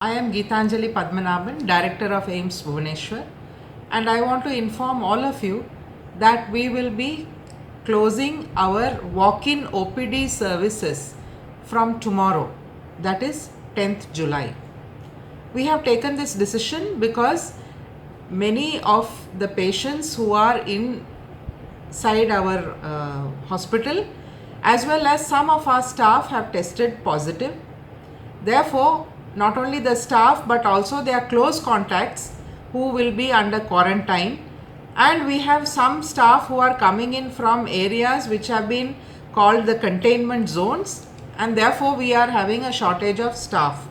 I am Geetanjali Padmanabhan, Director of AIIMS Bhubaneswar, and I want to inform all of you that we will be closing our walk-in OPD services from tomorrow, that is 10th July. We have taken this decision because many of the patients who are inside our hospital as well as some of our staff have tested positive. Therefore, not only the staff but also their close contacts who will be under quarantine, and we have some staff who are coming in from areas which have been called the containment zones, and therefore we are having a shortage of staff.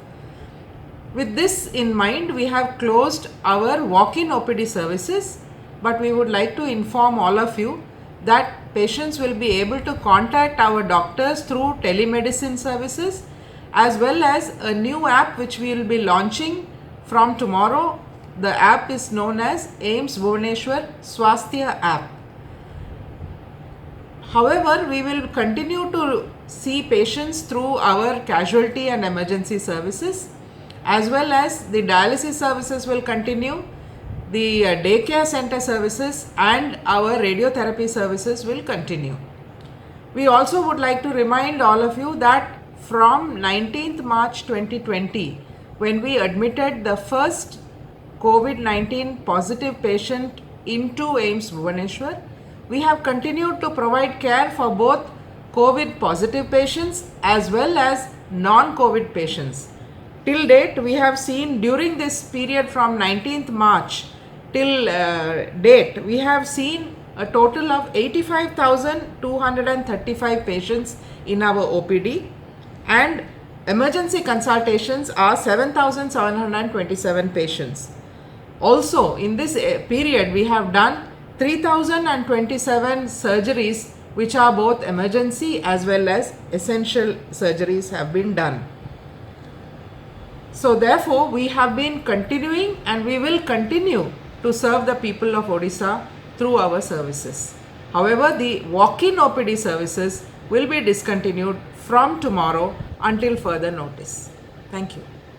With this in mind, we have closed our walk-in OPD services, but we would like to inform all of you that patients will be able to contact our doctors through telemedicine services, as well as a new app which we will be launching from tomorrow. The app is known as AIIMS Bhubaneswar Swasthya app. However, we will continue to see patients through our casualty and emergency services, as well as the dialysis services will continue, the daycare center services and our radiotherapy services will continue. We also would like to remind all of you that from 19th March 2020, when we admitted the first COVID-19 positive patient into AIIMS Bhubaneswar, we have continued to provide care for both COVID positive patients as well as non-COVID patients. Till date, we have seen during this period from 19th March till date, we have seen a total of 85,235 patients in our OPD, and emergency consultations are 7,727 patients. Also, in this period, we have done 3,027 surgeries, which are both emergency as well as essential surgeries have been done. So therefore, we have been continuing and we will continue to serve the people of Odisha through our services. However, the walk-in OPD services will be discontinued from tomorrow until further notice. Thank you.